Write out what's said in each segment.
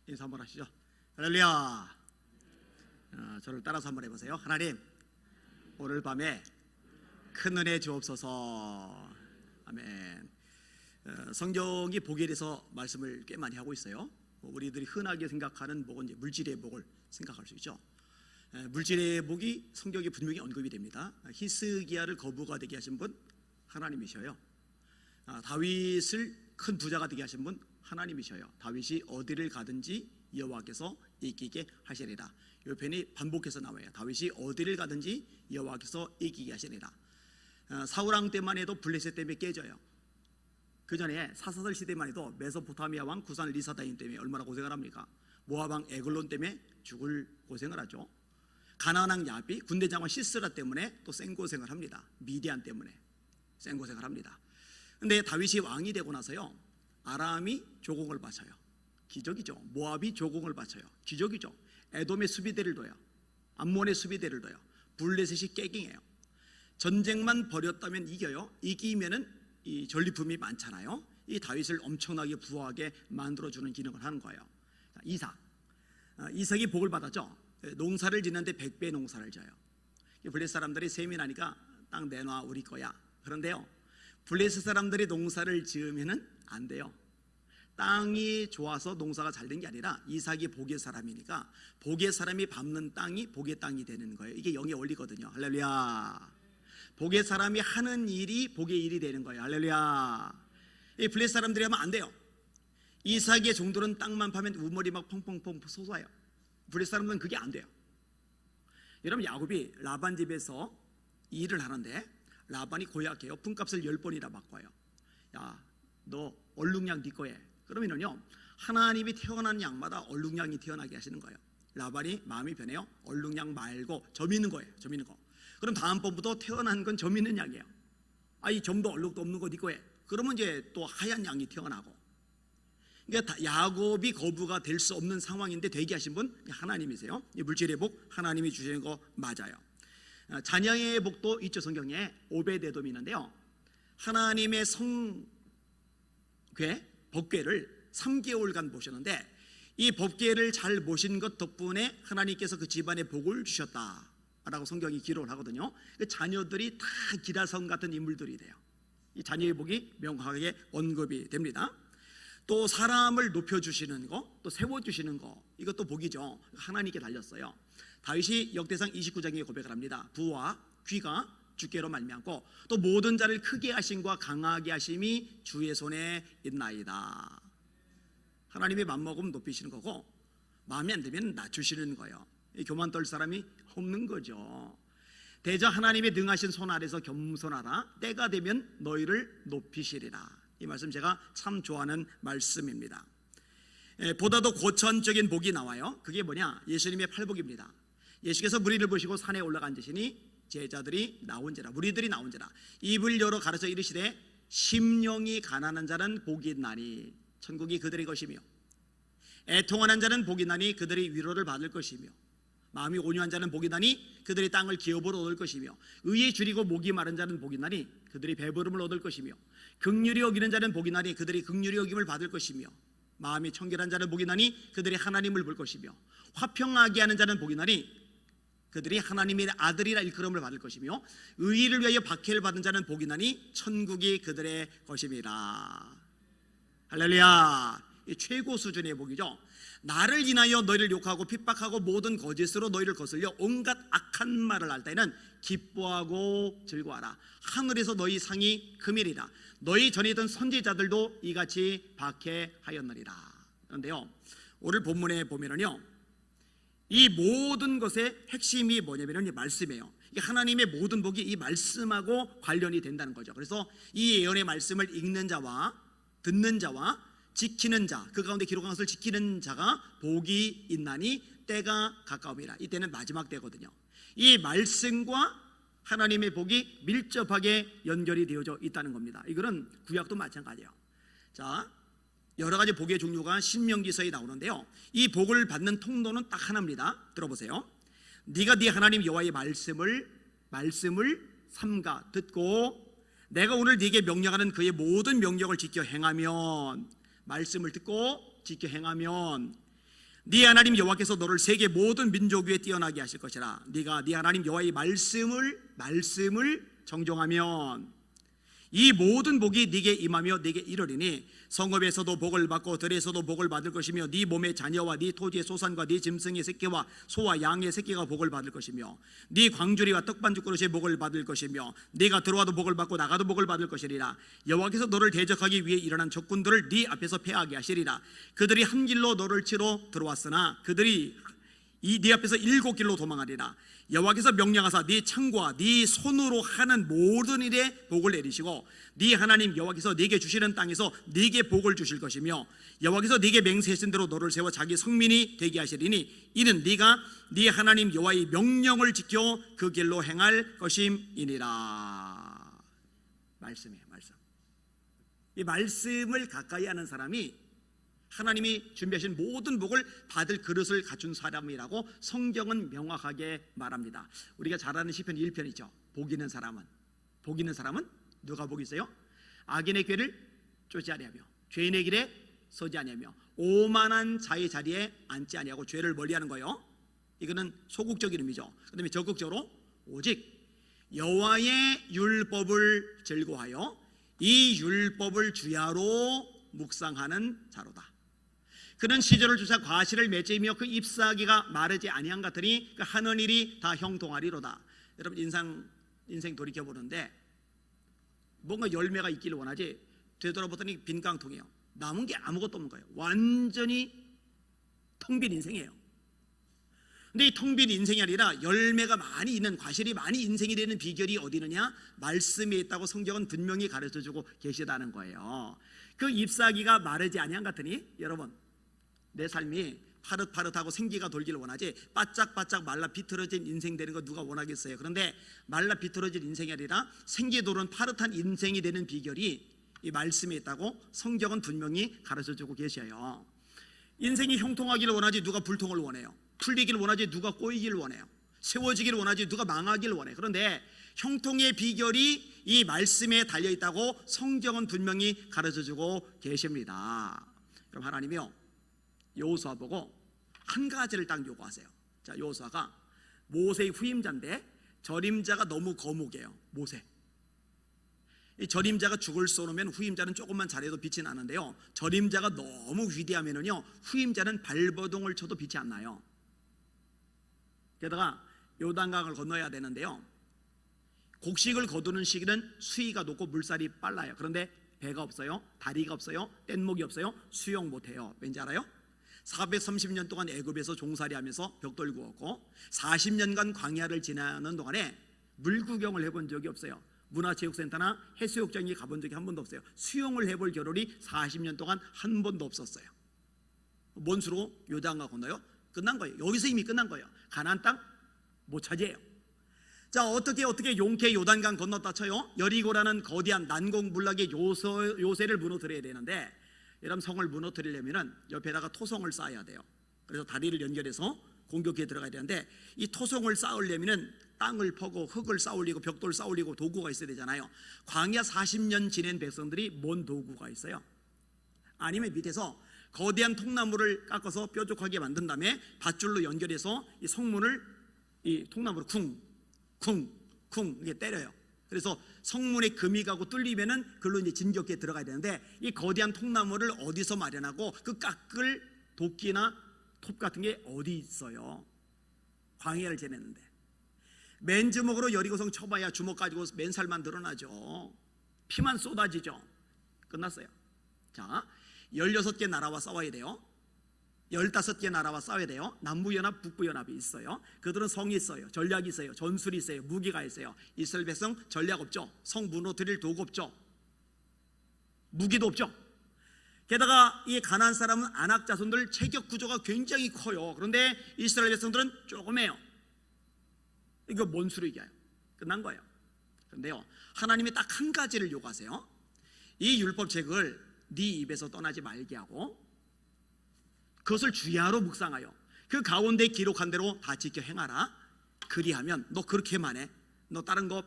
인사 한번 하시죠. 할렐루야. 저를 따라서 한번 해보세요. 하나님, 오늘 밤에 큰 은혜 주옵소서. 아멘. 성경이 복에 대해서 말씀을 꽤 많이 하고 있어요. 우리들이 흔하게 생각하는 복은 이제 물질의 복을 생각할 수 있죠. 물질의 복이 성경에 분명히 언급이 됩니다. 히스기야를 거부가 되게 하신 분 하나님이셔요. 다윗을 큰 부자가 되게 하신 분 하나님이셔요. 다윗이 어디를 가든지 여호와께서 이기게 하시리라. 이 편이 반복해서 나와요. 다윗이 어디를 가든지 여호와께서 이기게 하시리라. 사울왕 때만 해도 블레셋 때문에 깨져요. 그 전에 사사들 시대만 해도 메소포타미아 왕 구산 리사다임 때문에 얼마나 고생을 합니까? 모압 왕 에글론 때문에 죽을 고생을 하죠. 가나안 왕 야비, 군대 장관 시스라 때문에 또 생고생을 합니다. 미디안 때문에 생고생을 합니다. 근데 다윗이 왕이 되고 나서요, 아람이 조공을 바쳐요. 기적이죠. 모압이 조공을 바쳐요. 기적이죠. 에돔의 수비대를 둬요. 암몬의 수비대를 둬요. 블레셋이 깨갱해요. 전쟁만 벌였다면 이겨요. 이기면은 이 전리품이 많잖아요. 이 다윗을 엄청나게 부하게 만들어주는 기능을 하는 거예요. 이삭이 복을 받았죠. 농사를 짓는데 100배 농사를 져요. 블레셋 사람들이 세민하니까 땅 내놔 우리 거야. 그런데요, 블레셋 사람들이 농사를 지으면은 안 돼요. 땅이 좋아서 농사가 잘 된 게 아니라 이삭이 복의 사람이니까 복의 사람이 밟는 땅이 복의 땅이 되는 거예요. 이게 영의 원리거든요. 할렐루야. 복의 사람이 하는 일이 복의 일이 되는 거예요. 할렐루야. 이 블레셋 사람들이 하면 안 돼요. 이삭의 종들은 땅만 파면 우물이 막 펑펑펑 솟아요. 블레셋 사람들은 그게 안 돼요. 여러분, 야곱이 라반 집에서 일을 하는데 라반이 고약해요. 품값을 10번이나 바꿔요. 야, 너 얼룩양 네 거에. 그러면은요, 하나님이 태어난 양마다 얼룩양이 태어나게 하시는 거예요. 라반이 마음이 변해요. 얼룩양 말고 점 있는 거예요. 점 있는 거. 그럼 다음번부터 태어난 건 점 있는 양이에요. 이 점도 얼룩도 없는 거 네 거에. 그러면 이제 또 하얀 양이 태어나고. 그러니까 야곱이 거부가 될 수 없는 상황인데 되게 하신 분 하나님이세요. 이 물질의 복 하나님이 주시는 거 맞아요. 자녀의 복도 있죠. 성경에 오벳에돔이 있는데요, 하나님의 성궤 법궤를 3개월간 모셨는데 이 법궤를 잘 모신 것 덕분에 하나님께서 그 집안에 복을 주셨다라고 성경이 기록을 하거든요. 그 자녀들이 다 기라성 같은 인물들이 돼요. 이 자녀의 복이 명확하게 언급이 됩니다. 또 사람을 높여주시는 거, 또 세워주시는 거, 이것도 복이죠. 하나님께 달렸어요. 다윗이 역대상 29장에 고백을 합니다. 부와 귀가 주께로 말미암고 또 모든 자를 크게 하심과 강하게 하심이 주의 손에 있나이다. 하나님이 맘먹으면 높이시는 거고 마음에 안 들면 낮추시는 거예요. 교만 떨 사람이 없는 거죠. 대저 하나님의 능하신 손 아래서 겸손하라. 때가 되면 너희를 높이시리라. 이 말씀 제가 참 좋아하는 말씀입니다. 보다도 고천적인 복이 나와요. 그게 뭐냐? 예수님의 팔복입니다. 예수께서 무리를 보시고 산에 올라가 앉으시니 제자들이 나온지라, 무리들이 나온지라. 입을 열어 가르쳐 이르시되 심령이 가난한 자는 복이 있나니 천국이 그들의 것이며, 애통하는 자는 복이 있나니 그들이 위로를 받을 것이며, 마음이 온유한 자는 복이 있나니 그들이 땅을 기업으로 얻을 것이며, 의에 줄이고 목이 마른 자는 복이 있나니 그들이 배부름을 얻을 것이며, 긍휼히 여기는 자는 복이 있나니 그들이 긍휼히 여김을 받을 것이며, 마음이 청결한 자는 복이 있나니 그들이 하나님을 볼 것이며, 화평하게 하는 자는 복이 있나니 그들이 하나님의 아들이라 일컬음을 받을 것이며, 의의를 위하여 박해를 받은 자는 복이 있나니 천국이 그들의 것임이라. 할렐루야. 이 최고 수준의 복이죠. 나를 인하여 너희를 욕하고 핍박하고 모든 거짓으로 너희를 거슬려 온갖 악한 말을 할 때는 기뻐하고 즐거워하라. 하늘에서 너희 상이 금이리라. 너희 전에 있던 선지자들도 이같이 박해하였느니라. 그런데요, 오늘 본문에 보면은요, 이 모든 것의 핵심이 뭐냐면 이 말씀이에요. 하나님의 모든 복이 이 말씀하고 관련이 된다는 거죠. 그래서 이 예언의 말씀을 읽는 자와 듣는 자와 지키는 자, 그 가운데 기록한 것을 지키는 자가 복이 있나니 때가 가까움이라. 이때는 마지막 때거든요. 이 말씀과 하나님의 복이 밀접하게 연결이 되어져 있다는 겁니다. 이거는 구약도 마찬가지예요. 자, 여러 가지 복의 종류가 신명기서에 나오는데요, 이 복을 받는 통로는 딱 하나입니다. 들어보세요. 네가 네 하나님 여호와의 말씀을 삼가 듣고 내가 오늘 네게 명령하는 그의 모든 명령을 지켜 행하면, 말씀을 듣고 지켜 행하면 네 하나님 여호와께서 너를 세계 모든 민족 위에 뛰어나게 하실 것이라. 네가 네 하나님 여호와의 말씀을 정종하면 이 모든 복이 네게 임하며 네게 이르리니 성읍에서도 복을 받고 들에서도 복을 받을 것이며 네 몸의 자녀와 네 토지의 소산과 네 짐승의 새끼와 소와 양의 새끼가 복을 받을 것이며 네 광주리와 떡반죽 그릇의 복을 받을 것이며 네가 들어와도 복을 받고 나가도 복을 받을 것이리라. 여호와께서 너를 대적하기 위해 일어난 적군들을 네 앞에서 패하게 하시리라. 그들이 한 길로 너를 치러 들어왔으나 그들이 네 앞에서 7길로 도망하리라. 여호와께서 명령하사 네 창과 네 손으로 하는 모든 일에 복을 내리시고 네 하나님 여호와께서 네게 주시는 땅에서 네게 복을 주실 것이며 여호와께서 네게 맹세하신 대로 너를 세워 자기 성민이 되게 하시리니 이는 네가 네 하나님 여호와의 명령을 지켜 그 길로 행할 것임이니라. 말씀이에요, 말씀. 이 말씀을 가까이 하는 사람이 하나님이 준비하신 모든 복을 받을 그릇을 갖춘 사람이라고 성경은 명확하게 말합니다. 우리가 잘 아는 시편 1편이죠. 복 있는 사람은 누가 복이 있어요? 악인의 꾀를 쫓지 아니하며 죄인의 길에 서지 아니하며 오만한 자의 자리에 앉지 아니하고 죄를 멀리하는 거예요. 이거는 소극적인 의미죠. 그다음에 적극적으로 오직 여호와의 율법을 즐거워하여 이 율법을 주야로 묵상하는 자로다. 그는 시절을 주사 과실을 맺으며 그 잎사귀가 마르지 아니한 같으니 그 하는 일이 다 형통하리로다. 여러분 인생 돌이켜보는데 뭔가 열매가 있기를 원하지 되돌아보더니 빈 깡통이에요. 남은 게 아무것도 없는 거예요. 완전히 텅 빈 인생이에요. 근데 이 텅 빈 인생이 아니라 열매가 많이 있는, 과실이 많이 인생이 되는 비결이 어디 있느냐? 말씀에 있다고 성경은 분명히 가르쳐주고 계시다는 거예요. 그 잎사귀가 마르지 아니한 같으니 여러분 내 삶이 파릇파릇하고 생기가 돌기를 원하지 바짝바짝 말라 비틀어진 인생 되는 거 누가 원하겠어요? 그런데 말라 비틀어진 인생이 아니라 생기 도는 파릇한 인생이 되는 비결이 이 말씀에 있다고 성경은 분명히 가르쳐주고 계셔요. 인생이 형통하기를 원하지 누가 불통을 원해요? 풀리기를 원하지 누가 꼬이기를 원해요? 세워지기를 원하지 누가 망하기를 원해요? 그런데 형통의 비결이 이 말씀에 달려있다고 성경은 분명히 가르쳐주고 계십니다. 그럼 하나님이요 여호수아 보고 한 가지를 딱 요구하세요. 자, 여호수아가 모세의 후임자인데 전임자가 너무 거목이에요. 모세. 이 전임자가 죽을 쏘놓으면 후임자는 조금만 잘해도 빛이 나는데요, 전임자가 너무 위대하면은요 후임자는 발버둥을 쳐도 빛이 안 나요. 게다가 요단강을 건너야 되는데요, 곡식을 거두는 시기는 수위가 높고 물살이 빨라요. 그런데 배가 없어요, 다리가 없어요, 뗏목이 없어요, 수영 못해요. 왠지 알아요? 430년 동안 애굽에서 종살이 하면서 벽돌 구웠고 40년간 광야를 지나는 동안에 물구경을 해본 적이 없어요. 문화체육센터나 해수욕장에 가본 적이 한 번도 없어요. 수영을 해볼 겨를이 40년 동안 한 번도 없었어요. 뭔 수로 요단강 건너요? 끝난 거예요. 여기서 이미 끝난 거예요. 가나안 땅 못 차지해요. 자, 어떻게 용케 요단강 건넜다 쳐요? 여리고라는 거대한 난공불락의 요새를 무너뜨려야 되는데, 여러분 성을 무너뜨리려면 옆에다가 토성을 쌓아야 돼요. 그래서 다리를 연결해서 공격해 들어가야 되는데, 이 토성을 쌓으려면 땅을 퍼고 흙을 쌓으려고 벽돌 쌓으려고 도구가 있어야 되잖아요. 광야 40년 지낸 백성들이 뭔 도구가 있어요? 아니면 밑에서 거대한 통나무를 깎아서 뾰족하게 만든 다음에 밧줄로 연결해서 이 성문을 이 통나무로 쿵쿵쿵 이게 때려요. 그래서 성문에 금이 가고 뚫리면은 그걸로 이제 진격해 들어가야 되는데, 이 거대한 통나무를 어디서 마련하고 그 깎을 도끼나 톱 같은 게 어디 있어요? 광야를 지냈는데 맨주먹으로 여리고성 쳐봐야 주먹 가지고 맨살만 드러나죠. 피만 쏟아지죠. 끝났어요. 자, 16개 나라와 싸워야 돼요. 15개 나라와 싸워야 돼요. 남부연합, 북부연합이 있어요. 그들은 성이 있어요, 전략이 있어요, 전술이 있어요, 무기가 있어요. 이스라엘 백성 전략 없죠. 성 무너뜨릴 도구 없죠. 무기도 없죠. 게다가 이 가나안 사람은 아낙 자손들 체격 구조가 굉장히 커요. 그런데 이스라엘 백성들은 조그매요. 이거 뭔 수로 이겨요? 끝난 거예요. 그런데요, 하나님이 딱 한 가지를 요구하세요. 이 율법책을 네 입에서 떠나지 말게 하고 그것을 주야로 묵상하여 그 가운데 기록한 대로 다 지켜 행하라. 그리하면 너 그렇게만 해, 너 다른 거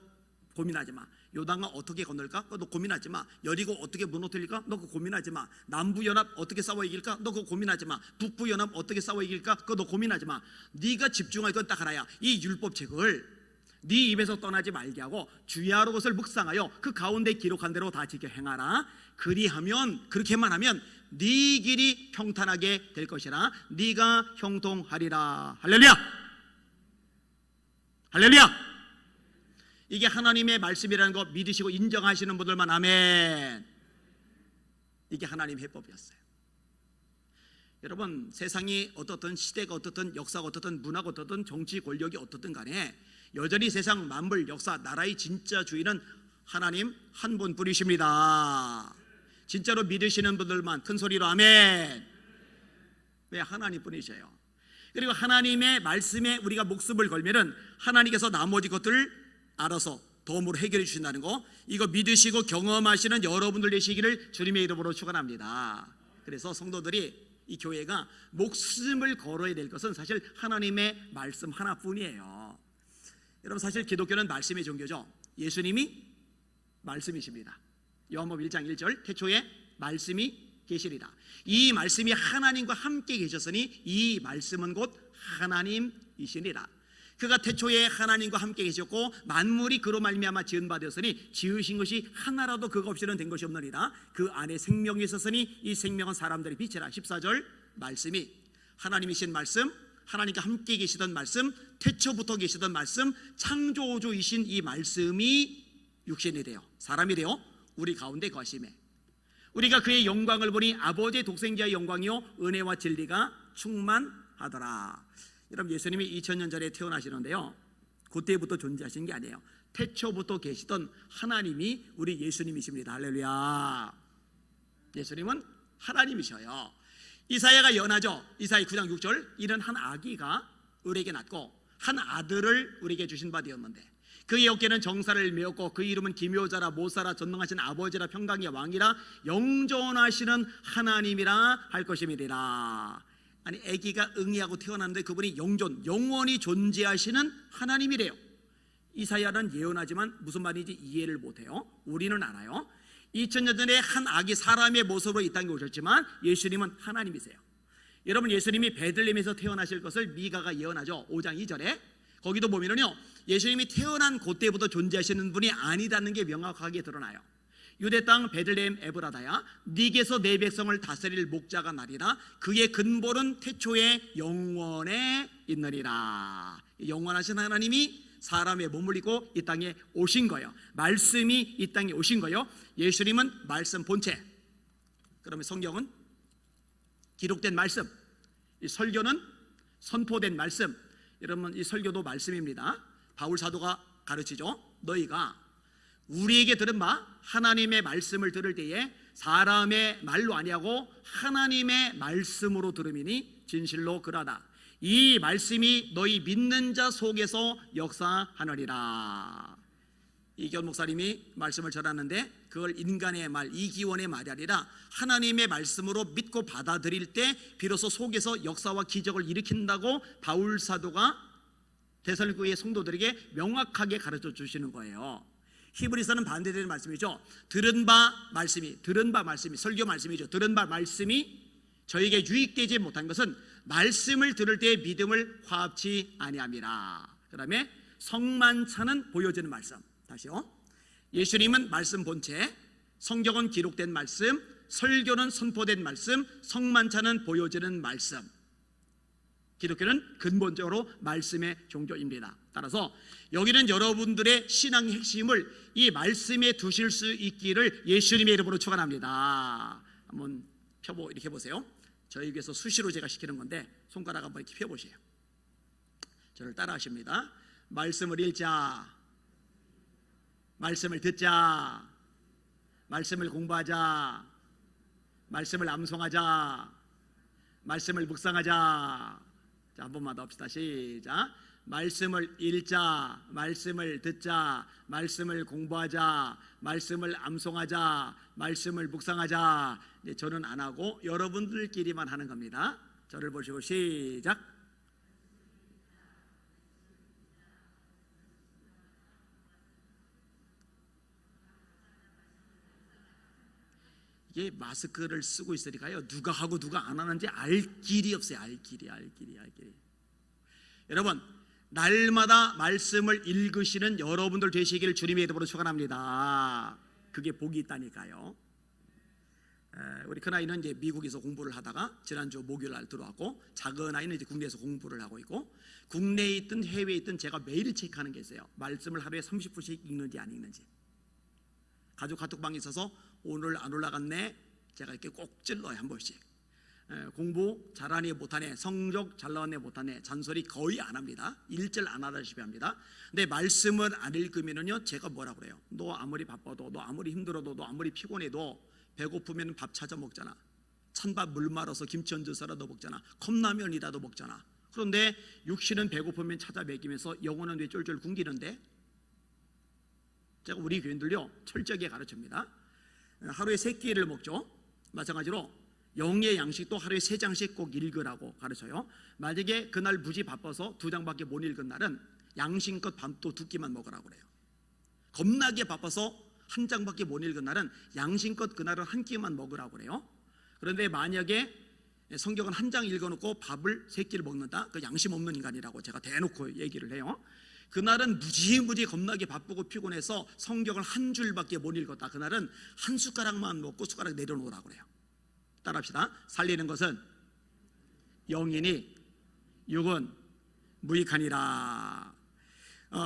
고민하지 마, 요단강 어떻게 건널까? 그거 너 고민하지 마. 여리고 어떻게 무너뜨릴까? 너 그거 고민하지 마. 남부연합 어떻게 싸워 이길까? 너 그거 고민하지 마. 북부연합 어떻게 싸워 이길까? 그거 너 고민하지 마. 네가 집중할 건 딱 하나야. 이 율법책을 네 입에서 떠나지 말게 하고 주야로 것을 묵상하여 그 가운데 기록한 대로 다 지켜 행하라. 그리하면, 그렇게만 하면 네 길이 평탄하게 될 것이라. 네가 형통하리라. 할렐루야. 할렐루야. 이게 하나님의 말씀이라는 거 믿으시고 인정하시는 분들만 아멘. 이게 하나님의 해법이었어요. 여러분, 세상이 어떻든, 시대가 어떻든, 역사가 어떻든, 문화가 어떻든, 정치 권력이 어떻든 간에 여전히 세상 만물 역사 나라의 진짜 주인은 하나님 한 분뿐이십니다. 진짜로 믿으시는 분들만 큰 소리로 아멘. 왜? 하나님뿐이셔요. 그리고 하나님의 말씀에 우리가 목숨을 걸면은 하나님께서 나머지 것들을 알아서 도움으로 해결해 주신다는 거, 이거 믿으시고 경험하시는 여러분들 되시기를 주님의 이름으로 축원합니다. 그래서 성도들이, 이 교회가 목숨을 걸어야 될 것은 사실 하나님의 말씀 하나뿐이에요. 여러분, 사실 기독교는 말씀의 종교죠. 예수님이 말씀이십니다. 요한복음 1장 1절 태초에 말씀이 계시리라. 이 말씀이 하나님과 함께 계셨으니 이 말씀은 곧 하나님이시니라. 그가 태초에 하나님과 함께 계셨고 만물이 그로 말미암아 지은 바 되었으니 지으신 것이 하나라도 그가 없이는 된 것이 없느니라. 그 안에 생명이 있었으니 이 생명은 사람들의 빛이라. 14절 말씀이 하나님이신 말씀, 하나님과 함께 계시던 말씀, 태초부터 계시던 말씀, 창조주이신 이 말씀이 육신이 되어 사람이 되어 우리 가운데 거하심에 우리가 그의 영광을 보니 아버지의 독생자의 영광이요 은혜와 진리가 충만하더라. 여러분, 예수님이 2000년 전에 태어나시는데요, 그때부터 존재하신 게 아니에요. 태초부터 계시던 하나님이 우리 예수님이십니다. 할렐루야. 예수님은 하나님이셔요. 이사야가 연하죠. 이사야 9장 6절 이는 한 아기가 우리에게 낳고 한 아들을 우리에게 주신 바 되었는데 그의 어깨는 정사를 메었고 그 이름은 기묘자라 모사라 전능하신 아버지라 평강의 왕이라 영존하시는 하나님이라 할 것임이니라. 아니, 아기가 응이하고 태어났는데 그분이 영원히 존재하시는 하나님이래요. 이사야는 예언하지만 무슨 말인지 이해를 못해요. 우리는 알아요. 2000년 전에 한 아기 사람의 모습으로 이 땅에 오셨지만 예수님은 하나님이세요. 여러분, 예수님이 베들레헴에서 태어나실 것을 미가가 예언하죠. 5장 2절에 거기도 보면은요, 예수님이 태어난 그때부터 존재하시는 분이 아니라는 게 명확하게 드러나요. 유대 땅 베들레헴 에브라다야 네게서 내 백성을 다스릴 목자가 나리라. 그의 근본은 태초에 영원에 있느니라. 영원하신 하나님이 사람의 몸을 입고 이 땅에 오신 거예요. 말씀이 이 땅에 오신 거예요. 예수님은 말씀 본체. 그러면 성경은 기록된 말씀, 이 설교는 선포된 말씀. 여러분, 이 설교도 말씀입니다. 바울 사도가 가르치죠. 너희가 우리에게 들은 바 하나님의 말씀을 들을 때에 사람의 말로 아니하고 하나님의 말씀으로 들음이니 진실로 그러하다. 이 말씀이 너희 믿는 자 속에서 역사하느니라. 이기원 목사님이 말씀을 전하는데 그걸 인간의 말, 이기원의 말이 아니라 하나님의 말씀으로 믿고 받아들일 때 비로소 속에서 역사와 기적을 일으킨다고 바울 사도가 데살로니가의 성도들에게 명확하게 가르쳐 주시는 거예요. 히브리서는 반대되는 말씀이죠. 들은 바 말씀이 설교 말씀이죠. 들은 바 말씀이 저에게 유익되지 못한 것은 말씀을 들을 때의 믿음을 화합치 아니함이라. 그 다음에 성만찬은 보여지는 말씀. 다시요. 예수님은 말씀 본체, 성경은 기록된 말씀, 설교는 선포된 말씀, 성만찬은 보여지는 말씀. 기독교는 근본적으로 말씀의 종교입니다. 따라서 여기는 여러분들의 신앙의 핵심을 이 말씀에 두실 수 있기를 예수님의 이름으로 축원합니다. 한번 이렇게 보세요. 저희 교회에서 수시로 제가 시키는 건데 손가락 한번 이렇게 펴보세요. 저를 따라 하십니다. 말씀을 읽자, 말씀을 듣자, 말씀을 공부하자, 말씀을 암송하자, 말씀을 묵상하자. 자, 한 번만 더 합시다. 시작. 말씀을 읽자, 말씀을 듣자, 말씀을 공부하자, 말씀을 암송하자, 말씀을 묵상하자. 저는 안 하고 여러분들끼리만 하는 겁니다. 저를 보시고 시작. 이게 마스크를 쓰고 있으니까요, 누가 하고 누가 안 하는지 알 길이 없어요. 알 길이. 여러분, 날마다 말씀을 읽으시는 여러분들 되시기를 주님의 이름으로 축원합니다. 그게 복이 있다니까요. 우리 큰아이는 이제 미국에서 공부를 하다가 지난주 목요일 날 들어왔고, 작은 아이는 이제 국내에서 공부를 하고 있고, 국내에 있든 해외에 있든 제가 매일 체크하는 게 있어요. 말씀을 하루에 30분씩 읽는지 안 읽는지. 가족 카톡방에 있어서 오늘 안 올라갔네, 제가 이렇게 꼭 찔러요, 한 번씩. 공부 잘하네 못하네, 성적 잘 나왔네 못하네, 잔소리 거의 안 합니다. 일절 안 하다시피 합니다. 근데 말씀을 안 읽으면요, 제가 뭐라 그래요? 너 아무리 바빠도, 너 아무리 힘들어도, 너 아무리 피곤해도 배고프면 밥 찾아 먹잖아. 찬밥 물 말아서 김치 얹어서라도 먹잖아. 컵라면이라도 먹잖아. 그런데 육신은 배고프면 찾아 먹이면서 영혼은 왜 쫄쫄 굶기는데? 제가 우리 교인들요, 철저하게 가르칩니다. 하루에 3끼를 먹죠. 마찬가지로 영의 양식도 하루에 3장씩 꼭 읽으라고 가르쳐요. 만약에 그날 무지 바빠서 2장밖에 못 읽은 날은 양심껏 밤도 2끼만 먹으라고 그래요. 겁나게 바빠서 1장밖에 못 읽은 날은 양심껏 그날은 1끼만 먹으라고 그래요. 그런데 만약에 성경은 1장 읽어놓고 밥을 3끼를 먹는다, 그 양심 없는 인간이라고 제가 대놓고 얘기를 해요. 그날은 무지무지 겁나게 바쁘고 피곤해서 성경을 1줄밖에 못 읽었다, 그날은 1숟가락만 먹고 숟가락 내려놓으라고 그래요. 따라합시다. 살리는 것은 영이니 육은 무익하니라.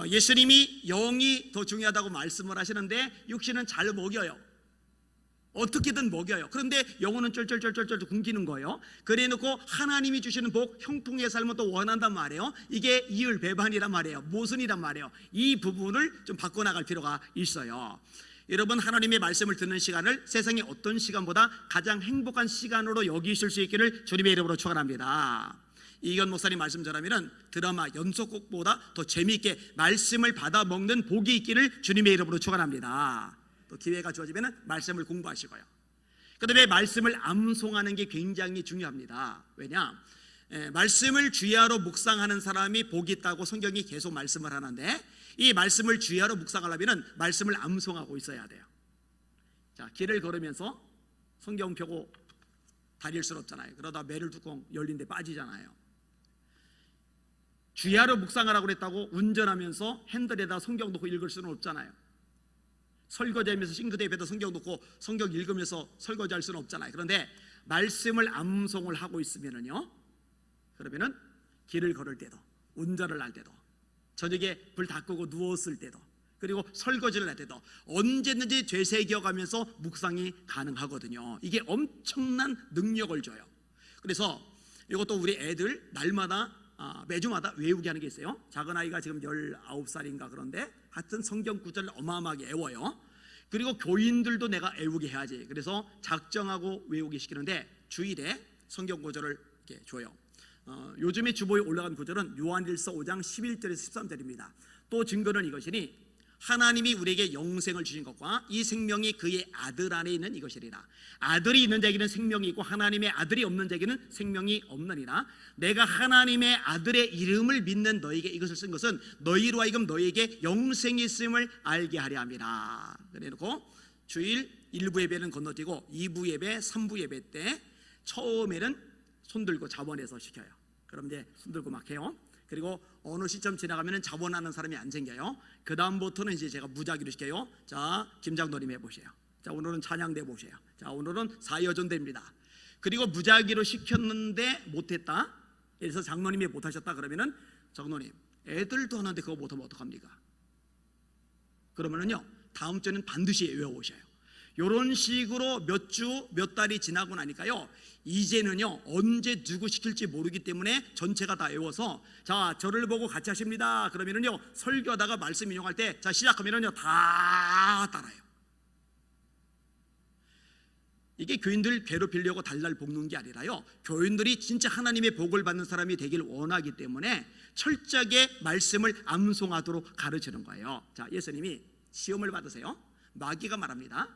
예수님이 영이 더 중요하다고 말씀을 하시는데 육신은 잘 먹여요. 어떻게든 먹여요. 그런데 영혼은 쩔쩔쩔쩔쩔 굶기는 거예요. 그래놓고 하나님이 주시는 복, 형통의 삶을 또 원한단 말이에요. 이게 이율배반이란 말이에요. 모순이란 말이에요. 이 부분을 좀 바꿔나갈 필요가 있어요. 여러분, 하나님의 말씀을 듣는 시간을 세상의 어떤 시간보다 가장 행복한 시간으로 여기실 수 있기를 주님의 이름으로 축원합니다. 이건 목사님 말씀 전하면은 드라마 연속곡보다 더 재미있게 말씀을 받아 먹는 복이 있기를 주님의 이름으로 축원합니다. 또 기회가 주어지면은 말씀을 공부하시고요. 그다음에 말씀을 암송하는 게 굉장히 중요합니다. 왜냐? 말씀을 주야로 묵상하는 사람이 복이 있다고 성경이 계속 말씀을 하는데, 이 말씀을 주야로 묵상하려면 말씀을 암송하고 있어야 돼요. 자, 길을 걸으면서 성경 펴고 다닐 수는 없잖아요. 그러다 매를 뚜껑 열린 데 빠지잖아요. 주야로 묵상하라고 그랬다고 운전하면서 핸들에다 성경 놓고 읽을 수는 없잖아요. 설거지하면서 싱크대 옆에다 성경 놓고 성경 읽으면서 설거지할 수는 없잖아요. 그런데 말씀을 암송을 하고 있으면은요, 그러면은 길을 걸을 때도, 운전을 할 때도, 저녁에 불 다 끄고 누웠을 때도, 그리고 설거지를 할 때도 언제든지 되새겨가면서 묵상이 가능하거든요. 이게 엄청난 능력을 줘요. 그래서 이것도 우리 애들 날마다 매주마다 외우게 하는 게 있어요. 작은 아이가 지금 19살인가 그런데 하여튼 성경 구절을 어마어마하게 외워요. 그리고 교인들도 내가 외우게 해야지. 그래서 작정하고 외우게 시키는데 주일에 성경 구절을 이렇게 줘요. 요즘에 주보에 올라간 구절은 요한일서 5장 11절에서 13절입니다. 또 증거는 이것이니 하나님이 우리에게 영생을 주신 것과 이 생명이 그의 아들 안에 있는 이것이리라. 아들이 있는 자에게는 생명이 있고 하나님의 아들이 없는 자에게는 생명이 없느니라. 내가 하나님의 아들의 이름을 믿는 너에게 이것을 쓴 것은 너희로 하여금 너에게 영생이 있음을 알게 하려 함이라. 그래놓고 주일 1부 예배는 건너뛰고 2부 예배, 3부 예배 때 처음에는 손들고 자원해서 시켜요. 그럼 이제 손들고 막 해요. 그리고 어느 시점 지나가면 자원하는 사람이 안 생겨요. 그 다음부터는 이제 제가 무작위로 시켜요. 자, 김장도님 해보세요. 자, 오늘은 찬양대 보세요. 자, 오늘은 사여전대입니다. 그리고 무작위로 시켰는데 못했다. 그래서 장로님이 못하셨다 그러면은 장로님, 애들도 하는데 그거 못하면 어떡합니까? 그러면은요, 다음 주에는 반드시 외워오셔요. 이런 식으로 몇 주, 몇 달이 지나고 나니까요, 이제는요 언제 누구 시킬지 모르기 때문에 전체가 다 외워서, 자, 저를 보고 같이 하십니다 그러면은요 설교하다가 말씀 인용할 때 자 시작하면은요 다 따라요. 이게 교인들 괴롭히려고 달달 볶는 게 아니라요, 교인들이 진짜 하나님의 복을 받는 사람이 되길 원하기 때문에 철저하게 말씀을 암송하도록 가르치는 거예요. 자, 예수님이 시험을 받으세요. 마귀가 말합니다.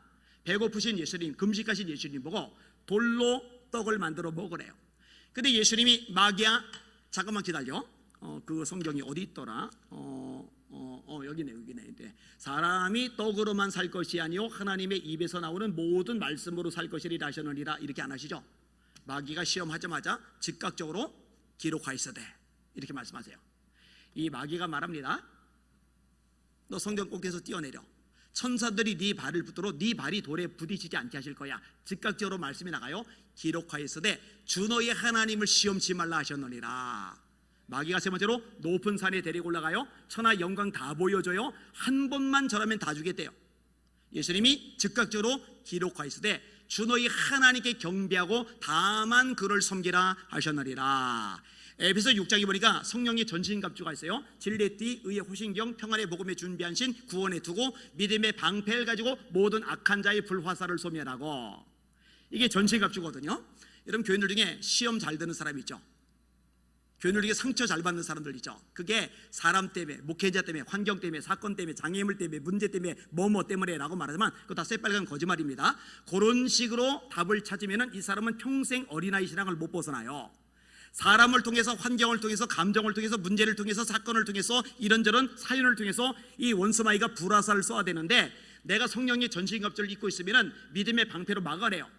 배고프신 예수님, 금식하신 예수님 보고 돌로 떡을 만들어 먹으래요. 근데 예수님이 마귀야 잠깐만 기다려. 그 성경이 어디 있더라? 여기네. 네. 사람이 떡으로만 살 것이 아니요 하나님의 입에서 나오는 모든 말씀으로 살 것이리라 하셨느니라. 이렇게 안 하시죠? 마귀가 시험하자마자 즉각적으로 기록하였으되 이렇게 말씀하세요. 이 마귀가 말합니다. 너 성경 꼭대기에서 뛰어내려. 천사들이 네 발을 붙들어 네 발이 돌에 부딪히지 않게 하실 거야. 즉각적으로 말씀이 나가요. 기록하였으되 주 너의 하나님을 시험치 말라 하셨느니라. 마귀가 세 번째로 높은 산에 데리고 올라가요. 천하 영광 다 보여줘요. 한 번만 저라면 다 주겠대요. 예수님이 즉각적으로 기록하였으되 주 너희 하나님께 경배하고 다만 그를 섬기라 하셨느니라. 에베소 6장에 보니까 성령의 전신갑주가 있어요. 진리띠, 의의 호신경, 평안의 복음에 준비한 신, 구원에 두고 믿음의 방패를 가지고 모든 악한 자의 불화살을 소멸하고. 이게 전신갑주거든요. 여러분 교인들 중에 시험 잘 드는 사람 있죠? 교인들 중에 상처 잘 받는 사람들 있죠? 그게 사람 때문에, 목회자 때문에, 환경 때문에, 사건 때문에, 장애물 때문에, 문제 때문에, 뭐뭐 때문에 라고 말하지만 그거 다 새빨간 거짓말입니다. 그런 식으로 답을 찾으면 이 사람은 평생 어린아이 신앙을 못 벗어나요. 사람을 통해서, 환경을 통해서, 감정을 통해서, 문제를 통해서, 사건을 통해서, 이런저런 사연을 통해서 이 원수마귀가 불화살을 쏘아야 되는데 내가 성령의 전신갑주를 입고 있으면 믿음의 방패로 막아내요.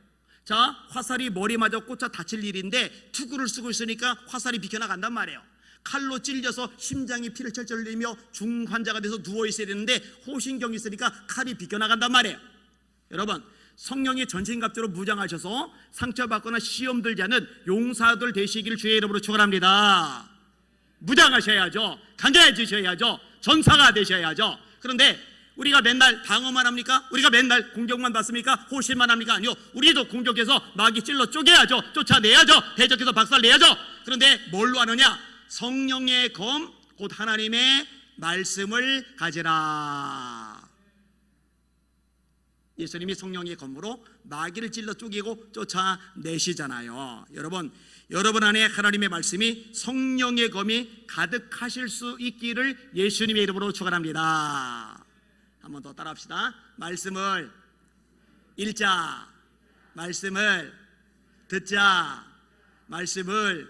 자, 화살이 머리 맞아 꽂아 다칠 일인데 투구를 쓰고 있으니까 화살이 비켜나간단 말이에요. 칼로 찔려서 심장이 피를 철철 흘리며 중환자가 돼서 누워있어야 되는데 호신경이 있으니까 칼이 비켜나간단 말이에요. 여러분, 성령의 전신갑주로 무장하셔서 상처받거나 시험 들지 않은 용사들 되시기를 주의 이름으로 축원합니다. 무장하셔야죠. 강해지셔야죠. 전사가 되셔야죠. 그런데 우리가 맨날 방어만 합니까? 우리가 맨날 공격만 받습니까? 호신만 합니까? 아니요. 우리도 공격해서 마귀 찔러 쪼개야죠. 쫓아내야죠. 대적해서 박살내야죠. 그런데 뭘로 하느냐? 성령의 검, 곧 하나님의 말씀을 가지라. 예수님이 성령의 검으로 마귀를 찔러 쪼개고 쫓아내시잖아요. 여러분 안에 하나님의 말씀이 성령의 검이 가득하실 수 있기를 예수님의 이름으로 축원합니다. 한 번 더 따라합시다. 말씀을 읽자, 말씀을 듣자, 말씀을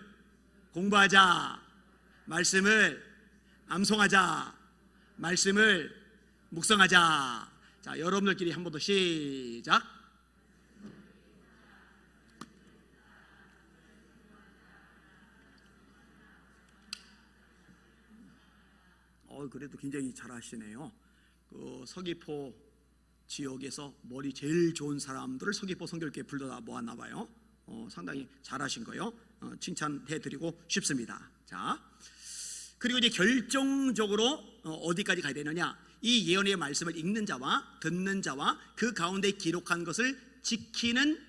공부하자, 말씀을 암송하자, 말씀을 묵상하자. 자, 여러분들끼리 한 번 더 시작. 그래도 굉장히 잘하시네요. 그 서귀포 지역에서 머리 제일 좋은 사람들을 서귀포 성결교회에 불러 모았나 봐요. 상당히 잘하신 거예요. 칭찬해드리고 싶습니다. 자, 그리고 이제 결정적으로 어디까지 가야 되느냐? 이 예언의 말씀을 읽는 자와 듣는 자와 그 가운데 기록한 것을 지키는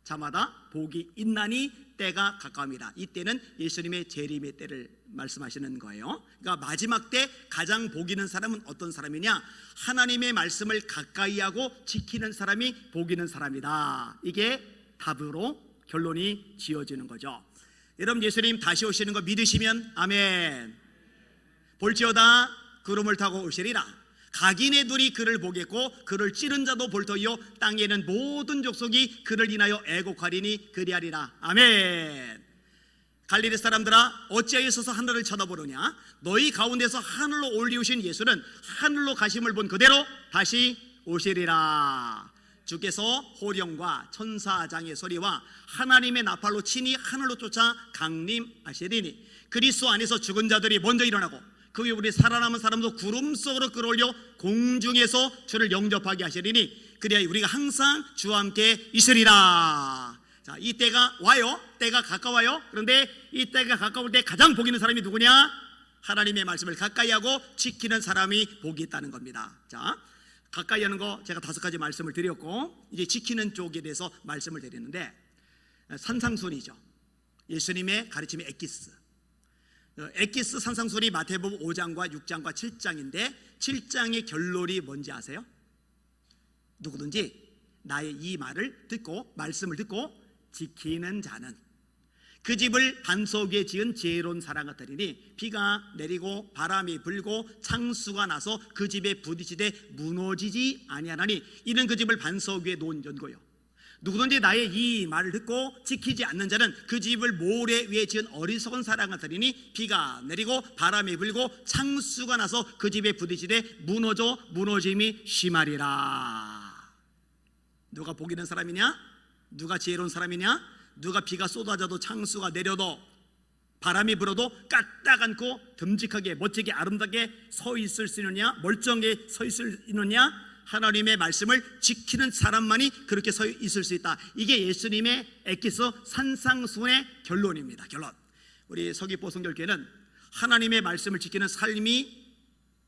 자마다 복이 있나니 때가 가까움이라. 이때는 예수님의 재림의 때를 말씀하시는 거예요. 그러니까 마지막 때 가장 복 있는 사람은 어떤 사람이냐? 하나님의 말씀을 가까이 하고 지키는 사람이 복 있는 사람이다. 이게 답으로 결론이 지어지는 거죠. 여러분, 예수님 다시 오시는 거 믿으시면 아멘. 볼지어다 구름을 타고 오시리라. 각인의 둘이 그를 보겠고 그를 찌른 자도 볼 터이요 땅에는 모든 족속이 그를 인하여 애곡하리니 그리하리라. 아멘. 갈릴리 사람들아, 어찌하여 서서 하늘을 쳐다보느냐? 너희 가운데서 하늘로 올리우신 예수는 하늘로 가심을 본 그대로 다시 오시리라. 주께서 호령과 천사장의 소리와 하나님의 나팔로 친히 하늘로 쫓아 강림하시리니 그리스도 안에서 죽은 자들이 먼저 일어나고 그 위에 우리 살아남은 사람도 구름 속으로 끌어올려 공중에서 주를 영접하게 하시리니 그리하여 우리가 항상 주와 함께 있으리라. 자, 이 때가 와요. 때가 가까워요. 그런데 이 때가 가까울 때 가장 복 있는 사람이 누구냐? 하나님의 말씀을 가까이 하고 지키는 사람이 복이 있다는 겁니다. 자, 가까이 하는 거 제가 5가지 말씀을 드렸고 이제 지키는 쪽에 대해서 말씀을 드리는데, 산상순이죠. 예수님의 가르침이 엑기스 산상순이 마태복음 5장과 6장과 7장인데 7장의 결론이 뭔지 아세요? 누구든지 나의 이 말을 듣고 말씀을 듣고 지키는 자는 그 집을 반석 위에 지은 지혜로운 사람 같으리니 비가 내리고 바람이 불고 창수가 나서 그 집에 부딪히되 무너지지 아니하나니 이는 그 집을 반석 위에 놓은 연고요. 누구든지 나의 이 말을 듣고 지키지 않는 자는 그 집을 모래 위에 지은 어리석은 사람 같으리니 비가 내리고 바람이 불고 창수가 나서 그 집에 부딪히되 무너짐이 심하리라. 누가 복 있는 사람이냐? 누가 지혜로운 사람이냐? 누가 비가 쏟아져도 창수가 내려도 바람이 불어도 까딱 않고 듬직하게 멋지게 아름답게 서 있을 수 있느냐? 멀쩡하게 서 있을 수 있느냐? 하나님의 말씀을 지키는 사람만이 그렇게 서 있을 수 있다. 이게 예수님의 엑기스 산상수훈의 결론입니다. 결론. 우리 서귀포 성결교회는 하나님의 말씀을 지키는 삶이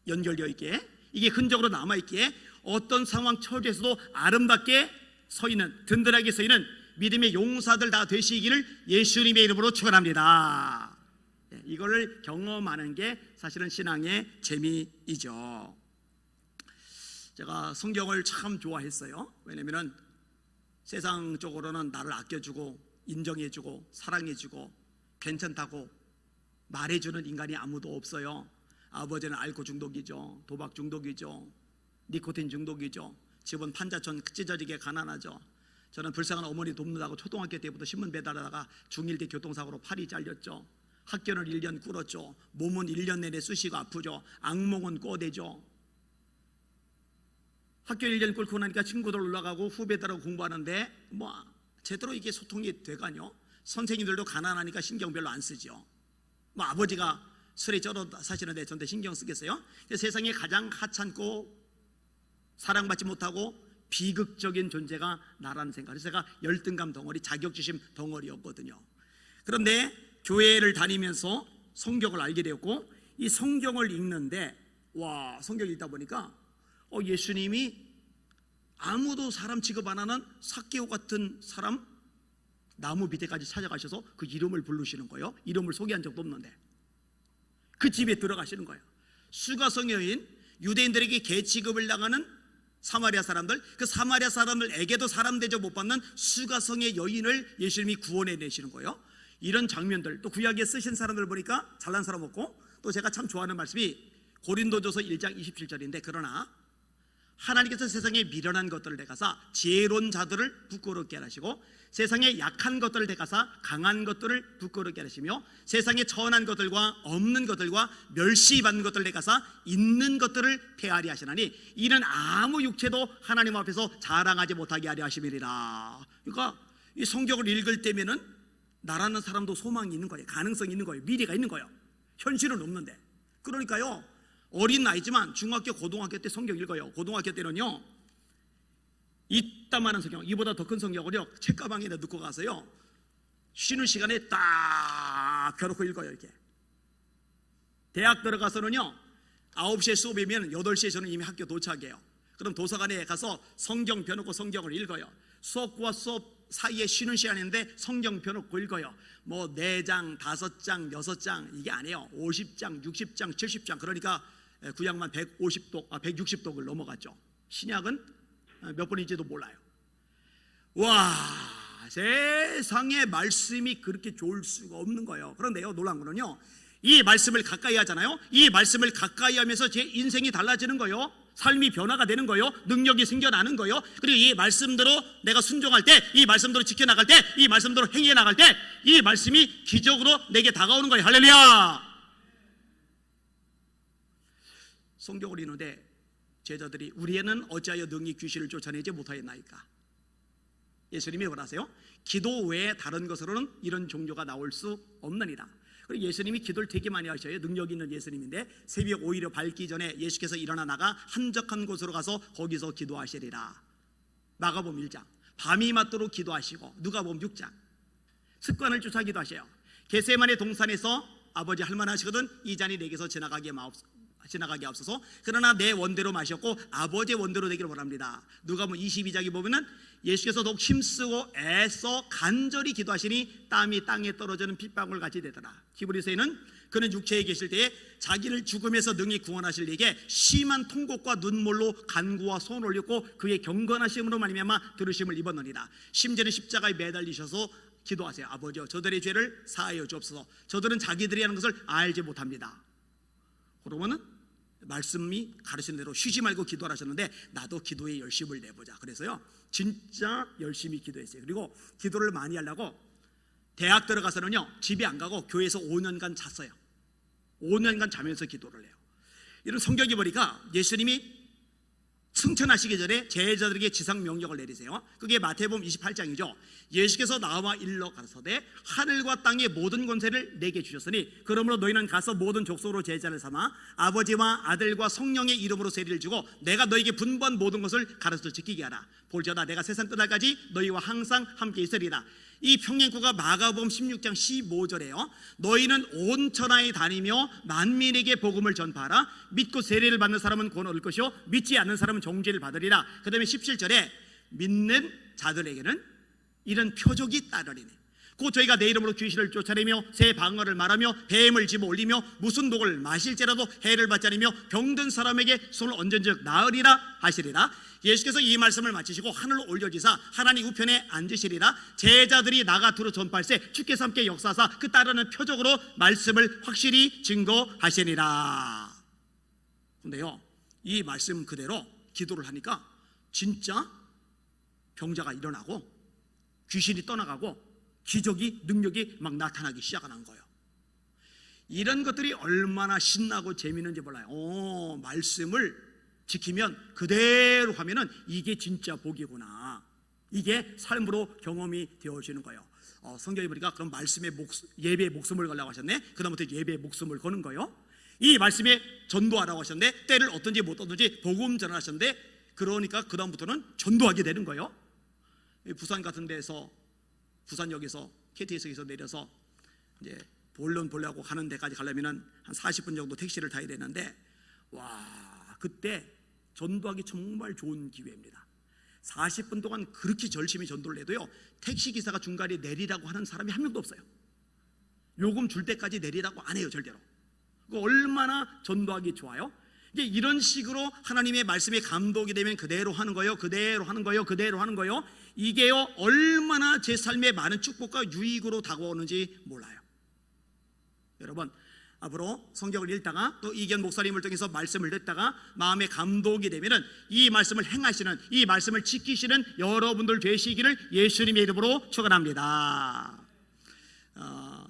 연결되어 있기에, 이게 흔적으로 남아있기에 어떤 상황 처지에서도 아름답게 서 있는, 든든하게 서 있는 믿음의 용사들 다 되시기를 예수님의 이름으로 축원합니다. 이걸 경험하는 게 사실은 신앙의 재미이죠. 제가 성경을 참 좋아했어요. 왜냐하면 세상적으로는 나를 아껴주고 인정해주고 사랑해주고 괜찮다고 말해주는 인간이 아무도 없어요. 아버지는 알코올 중독이죠. 도박 중독이죠. 니코틴 중독이죠. 집은 판자촌 찢어지게 가난하죠. 저는 불쌍한 어머니 돕는다고 초등학교 때부터 신문 배달하다가 중1 때 교통사고로 팔이 잘렸죠. 학교는 1년 꿇었죠. 몸은 1년 내내 쑤시고 아프죠. 악몽은 꿔대죠. 학교 1년 꿇고 나니까 친구들 올라가고 후배들하고 공부하는데 뭐 제대로 이게 소통이 돼가뇨. 선생님들도 가난하니까 신경 별로 안 쓰죠. 뭐 아버지가 술에 쩔어 사시는데 전대 신경 쓰겠어요? 세상에 가장 하찮고 사랑받지 못하고 비극적인 존재가 나라는 생각. 그래서 제가 열등감 덩어리, 자격지심 덩어리였거든요. 그런데 교회를 다니면서 성경을 알게 되었고, 이 성경을 읽는데 성경을 읽다 보니까 예수님이 아무도 사람 취급 안 하는 삭개오 같은 사람 나무 밑에까지 찾아가셔서 그 이름을 부르시는 거예요. 이름을 소개한 적도 없는데 그 집에 들어가시는 거예요. 수가성 여인, 유대인들에게 개 취급을 당하는 사마리아 사람들, 그 사마리아 사람들에게도 사람 대접 못 받는 수가성의 여인을 예수님이 구원해 내시는 거예요. 이런 장면들, 또 구약에 쓰신 사람들 보니까 잘난 사람 없고, 또 제가 참 좋아하는 말씀이 고린도전서 1장 27절인데 그러나 하나님께서 세상에 미련한 것들을 대가사 지혜로운 자들을 부끄럽게 하시고 세상에 약한 것들을 대가사 강한 것들을 부끄럽게 하시며 세상에 천한 것들과 없는 것들과 멸시받는 것들을 대가사 있는 것들을 폐하리 하시나니 이는 아무 육체도 하나님 앞에서 자랑하지 못하게 하려 하심이리라. 그러니까 이 성경을 읽을 때면은 나라는 사람도 소망이 있는 거예요. 가능성이 있는 거예요. 미래가 있는 거예요. 현실은 없는데. 그러니까요, 어린 나이지만 중학교, 고등학교 때 성경 읽어요. 고등학교 때는요, 이따만한 성경, 이보다 더 큰 성경을요 책가방에 넣고 가서요 쉬는 시간에 딱 펴놓고 읽어요. 이렇게. 대학 들어가서는요 9시에 수업이면 8시에 저는 이미 학교 도착해요. 그럼 도서관에 가서 성경 펴놓고 성경을 읽어요. 수업과 수업 사이에 쉬는 시간인데 성경 펴놓고 읽어요. 뭐 4장, 5장, 6장 이게 아니에요. 50장, 60장, 70장. 그러니까 구약만 160독을 넘어갔죠. 신약은 몇 번인지도 몰라요. 와, 세상에 말씀이 그렇게 좋을 수가 없는 거예요. 그런데요, 놀라운 거는요, 이 말씀을 가까이 하잖아요. 이 말씀을 가까이 하면서 제 인생이 달라지는 거예요. 삶이 변화가 되는 거예요. 능력이 생겨나는 거예요. 그리고 이 말씀대로 내가 순종할 때, 이 말씀대로 지켜나갈 때, 이 말씀대로 행해 나갈 때 이 말씀이 기적으로 내게 다가오는 거예요. 할렐루야. 성경을 읽는데 제자들이 우리는 어찌하여 능히 귀신을 쫓아내지 못하였나이까. 예수님이 뭐라 하세요? 기도 외에 다른 것으로는 이런 종교가 나올 수 없느니라. 그리고 예수님이 기도를 되게 많이 하셔요. 능력 있는 예수님인데 새벽 오히려 밝기 전에 예수께서 일어나 나가 한적한 곳으로 가서 거기서 기도하시리라. 마가복음 1장. 밤이 맞도록 기도하시고, 누가복음 6장. 습관을 쫓아 기도하셔요. 겟세마네 동산에서 아버지 할만하시거든 이 잔이 내게서 지나가게 앞서서 그러나 내 원대로 마셨고 아버지의 원대로 되기를 원합니다. 누가복음 22장에 보면은 예수께서 더욱 힘쓰고 애써 간절히 기도하시니 땀이 땅에 떨어지는 핏방울 같이 되더라. 히브리서에는 그는 육체에 계실 때에 자기를 죽음에서 능히 구원하실 이에게 심한 통곡과 눈물로 간구와 소원을 올렸고 그의 경건하심으로 말미암아 들으심을 입었느니라. 심지어는 십자가에 매달리셔서 기도하세요. 아버지여, 저들의 죄를 사하여 주옵소서. 저들은 자기들이 하는 것을 알지 못합니다. 그러면은 말씀이 가르치는 대로 쉬지 말고 기도를 하셨는데 나도 기도에 열심을 내보자. 그래서요 진짜 열심히 기도했어요. 그리고 기도를 많이 하려고 대학 들어가서는요 집에 안 가고 교회에서 5년간 잤어요. 5년간 자면서 기도를 해요. 이런 성경이 보니까 예수님이 승천하시기 전에 제자들에게 지상 명령을 내리세요. 그게 마태복음 28장이죠. 예수께서 나와 일러 가라사대 하늘과 땅의 모든 권세를 내게 주셨으니 그러므로 너희는 가서 모든 족속으로 제자를 삼아 아버지와 아들과 성령의 이름으로 세례를 주고 내가 너희에게 분부한 모든 것을 가르쳐 지키게 하라. 볼지어다 내가 세상 끝날까지 너희와 항상 함께 있으리라. 이 평행구가 마가복음 16장 15절에요 너희는 온 천하에 다니며 만민에게 복음을 전파하라. 믿고 세례를 받는 사람은 구원 얻을 것이요 믿지 않는 사람은 정죄를 받으리라. 그 다음에 17절에 믿는 자들에게는 이런 표적이 따르리니 곧 저희가 내 이름으로 귀신을 쫓아내며 새 방언을 말하며 뱀을 집어 올리며 무슨 독을 마실지라도 해를 받지 않으며 병든 사람에게 손을 얹은즉 나으리라 하시리라. 예수께서 이 말씀을 마치시고 하늘로 올려지사 하나님 우편에 앉으시리라. 제자들이 나가 두루 전파할세 주께서 함께 역사하사 그 따르는 표적으로 말씀을 확실히 증거하시니라. 근데요 이 말씀 그대로 기도를 하니까 진짜 병자가 일어나고 귀신이 떠나가고 기적이 능력이 막 나타나기 시작하는 거예요. 이런 것들이 얼마나 신나고 재미있는지 몰라요. 말씀을 지키면 그대로 하면은 이게 진짜 복이구나. 이게 삶으로 경험이 되어지는 거예요. 성경에 보니까 그럼 말씀에 예배에 목숨을 걸라고 하셨네. 그다음부터 예배에 목숨을 거는 거예요. 이 말씀에 전도하라고 하셨는데 때를 얻든지 못 얻든지 복음 전하셨는데 그러니까 그다음부터는 전도하게 되는 거예요. 부산 같은 데서 부산역에서 KTX에서 내려서 이제 본론 보려고 하는 데까지 가려면은 한 40분 정도 택시를 타야 되는데 와 그때 전도하기 정말 좋은 기회입니다. 40분 동안 그렇게 열심히 전도를 해도요 택시 기사가 중간에 내리라고 하는 사람이 한 명도 없어요. 요금 줄 때까지 내리라고 안 해요 절대로. 얼마나 전도하기 좋아요. 이제 이런 식으로 하나님의 말씀에 감동이 되면 그대로 하는 거예요. 그대로 하는 거예요. 그대로 하는 거예요. 이게요 얼마나 제 삶에 많은 축복과 유익으로 다가오는지 몰라요. 여러분 앞으로 성경을 읽다가 또 이견 목사님을 통해서 말씀을 듣다가 마음에 감동이 되면은 이 말씀을 행하시는 이 말씀을 지키시는 여러분들 되시기를 예수님의 이름으로 축원합니다.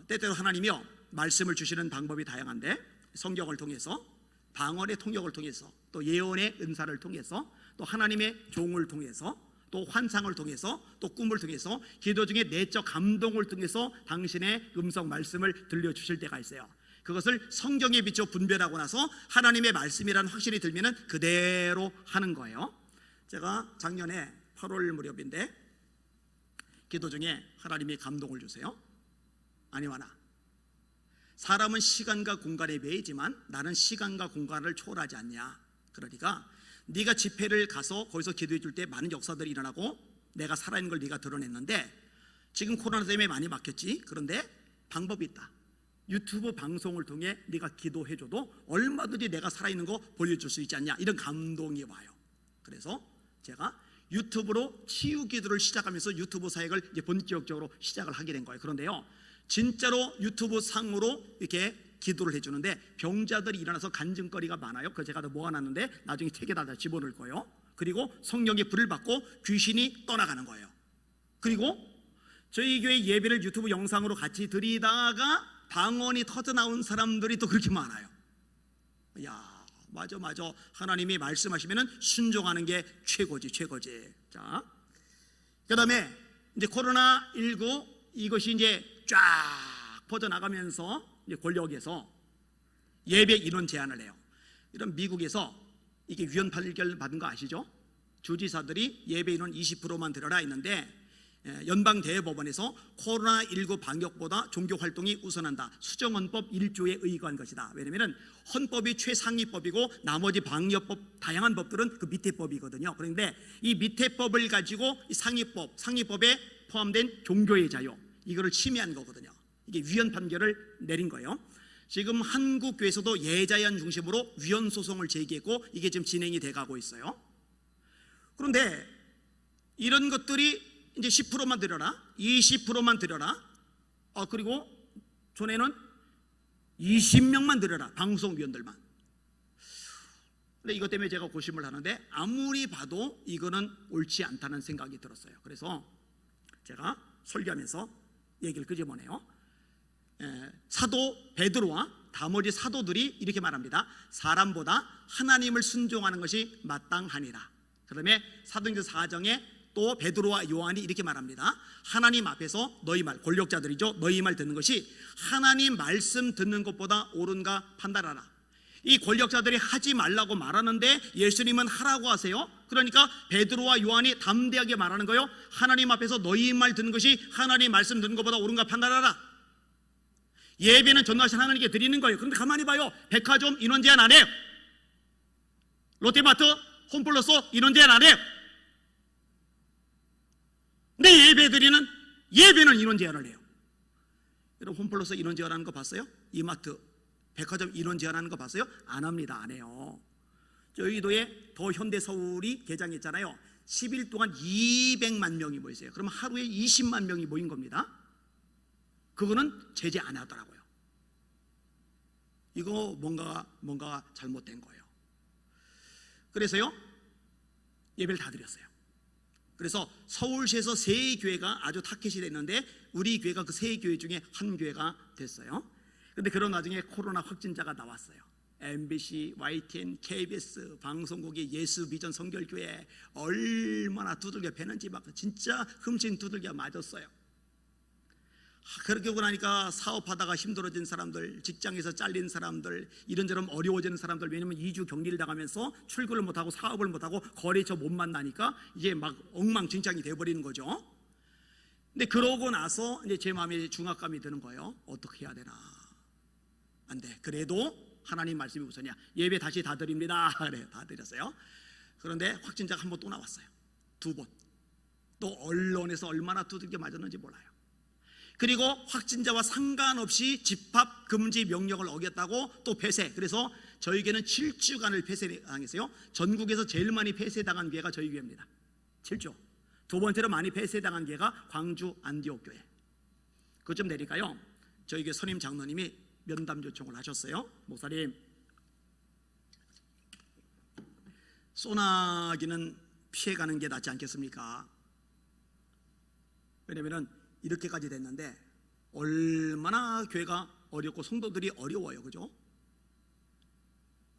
때때로 하나님이요 말씀을 주시는 방법이 다양한데 성경을 통해서 방언의 통역을 통해서 또 예언의 은사를 통해서 또 하나님의 종을 통해서 또 환상을 통해서 또 꿈을 통해서 기도 중에 내적 감동을 통해서 당신의 음성 말씀을 들려주실 때가 있어요. 그것을 성경에 비춰 분별하고 나서 하나님의 말씀이라는 확신이 들면은 그대로 하는 거예요. 제가 작년에 8월 무렵인데 기도 중에 하나님이 감동을 주세요. 아니와나 사람은 시간과 공간에 매이지만 나는 시간과 공간을 초월하지 않냐. 그러니까 네가 집회를 가서 거기서 기도해 줄 때 많은 역사들이 일어나고 내가 살아있는 걸 네가 드러냈는데 지금 코로나 때문에 많이 막혔지. 그런데 방법이 있다. 유튜브 방송을 통해 네가 기도해줘도 얼마든지 내가 살아있는 거 보여줄 수 있지 않냐. 이런 감동이 와요. 그래서 제가 유튜브로 치유 기도를 시작하면서 유튜브 사역을 이제 본격적으로 시작을 하게 된 거예요. 그런데요 진짜로 유튜브 상으로 이렇게 기도를 해주는데 병자들이 일어나서 간증거리가 많아요. 그래서 제가 다 모아놨는데 나중에 책에다 다 집어넣을 거예요. 그리고 성령의 불을 받고 귀신이 떠나가는 거예요. 그리고 저희 교회 예배를 유튜브 영상으로 같이 드리다가 방언이 터져나온 사람들이 또 그렇게 많아요. 야 맞아 하나님이 말씀하시면은 순종하는 게 최고지. 자 그 다음에 이제 코로나19 이것이 이제 쫙 퍼져나가면서 이제 권력에서 예배 인원 제한을 해요. 이런 미국에서 이게 위헌 판결 받은 거 아시죠? 주지사들이 예배 인원 20%만 들어라 했는데 연방대법원에서 코로나19 방역보다 종교활동이 우선한다. 수정헌법 1조에 의거한 것이다. 왜냐하면 헌법이 최상위법이고 나머지 방역법 다양한 법들은 그 밑에 법이거든요. 그런데 이 밑에 법을 가지고 이 상위법에 포함된 종교의 자유 이거를 침해한 거거든요. 이게 위헌 판결을 내린 거예요. 지금 한국 교회에서도 예자연 중심으로 위헌 소송을 제기했고 이게 지금 진행이 돼가고 있어요. 그런데 이런 것들이 이제 10%만 드려라, 20%만 드려라, 그리고 전에는 20명만 드려라, 방송위원들만. 근데 이것 때문에 제가 고심을 하는데 아무리 봐도 이거는 옳지 않다는 생각이 들었어요. 그래서 제가 설교하면서 얘기를 끄집어내요. 사도 베드로와 나머지 사도들이 이렇게 말합니다. 사람보다 하나님을 순종하는 것이 마땅하니라. 그다음에 사도행전 4장에 또 베드로와 요한이 이렇게 말합니다. 하나님 앞에서 너희 말, 권력자들이죠, 너희 말 듣는 것이 하나님 말씀 듣는 것보다 옳은가 판단하라. 이 권력자들이 하지 말라고 말하는데 예수님은 하라고 하세요. 그러니까 베드로와 요한이 담대하게 말하는 거예요. 하나님 앞에서 너희 말 듣는 것이 하나님 말씀 듣는 것보다 옳은가 판단하라. 예배는 전능하신 하나님께 드리는 거예요. 그런데 가만히 봐요. 백화점 인원 제한 안 해요. 롯데마트, 홈플러스 인원 제한 안 해요. 근데 예배는 인원 제한을 해요. 여러분 홈플러스 인원 제한하는 거 봤어요? 이마트, 백화점 인원 제한하는 거 봤어요? 안 합니다. 안 해요. 여의도에 더 현대서울이 개장했잖아요. 10일 동안 200만 명이 모였어요. 그러면 하루에 20만 명이 모인 겁니다. 그거는 제재 안 하더라고요. 이거 뭔가 잘못된 거예요. 그래서요 예배를 다 드렸어요. 그래서 서울시에서 세 교회가 아주 타켓이 됐는데 우리 교회가 그 세 교회 중에 한 교회가 됐어요. 그런데 그런 와중에 코로나 확진자가 나왔어요. MBC, YTN, KBS 방송국이 예수비전 성결교회 얼마나 두들겨 패는지 막 진짜 흠씬 두들겨 맞았어요. 그렇게 오고 나니까 사업하다가 힘들어진 사람들, 직장에서 잘린 사람들, 이런저런 어려워지는 사람들, 왜냐면 2주 격리를 당하면서 출근을 못하고 사업을 못하고 거래처 못 만나니까 이제 막 엉망진창이 돼버리는 거죠. 근데 그러고 나서 이제 제 마음에 중압감이 드는 거예요. 어떻게 해야 되나. 안 돼. 그래도 하나님 말씀이 우선이야. 예배 다시 다 드립니다. 그래, 다 드렸어요. 그런데 확진자가 한 번 또 나왔어요. 2번. 또 언론에서 얼마나 두들겨 맞았는지 몰라요. 그리고 확진자와 상관없이 집합 금지 명령을 어겼다고 또 폐쇄. 그래서 저희 교회는 7주간을 폐쇄당했어요. 전국에서 제일 많이 폐쇄당한 교회가 저희 교회입니다. 7주. 두 번째로 많이 폐쇄당한 교회가 광주 안디옥 교회. 그것 좀 내니까요 저희 교회 선임 장로님이 면담 요청을 하셨어요. 목사님, 소나기는 피해가는 게 낫지 않겠습니까? 왜냐면은 이렇게까지 됐는데 얼마나 교회가 어렵고 성도들이 어려워요. 그죠?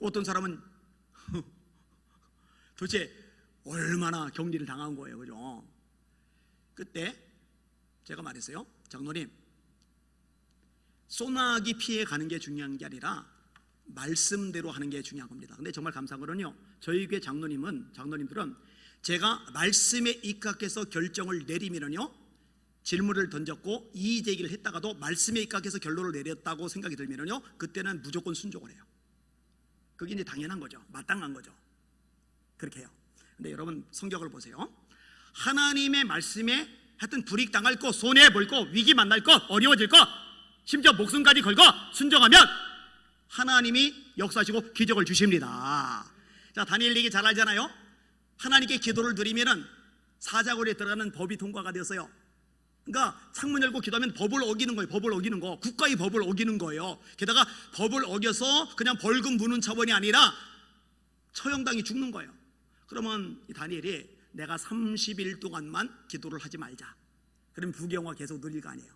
어떤 사람은 도대체 얼마나 격리를 당한 거예요. 그죠? 그때 제가 말했어요. 장로님, 소나기 피해 가는 게 중요한 게 아니라 말씀대로 하는 게 중요한 겁니다. 근데 정말 감사한 거는요, 저희 교회 장로님들은 제가 말씀에 입각해서 결정을 내리면은요 질문을 던졌고 이의 제기를 했다가도 말씀에 입각해서 결론을 내렸다고 생각이 들면요 그때는 무조건 순종을 해요. 그게 이제 당연한 거죠. 마땅한 거죠. 그렇게 해요. 근데 여러분 성경을 보세요. 하나님의 말씀에 하여튼 불이익당할 거, 손해볼 거, 위기 만날 거, 어려워질 거, 심지어 목숨까지 걸고 순종하면 하나님이 역사하시고 기적을 주십니다. 자, 다니엘 얘기 잘 알잖아요. 하나님께 기도를 드리면은 사자굴에 들어가는 법이 통과가 되었어요. 그러니까 창문 열고 기도하면 법을 어기는 거예요. 법을 어기는 거. 국가의 법을 어기는 거예요. 게다가 법을 어겨서 그냥 벌금 무는 처벌이 아니라 처형당이 죽는 거예요. 그러면 이 다니엘이 내가 30일 동안만 기도를 하지 말자. 그럼 부경화 계속 늘릴 거 아니에요.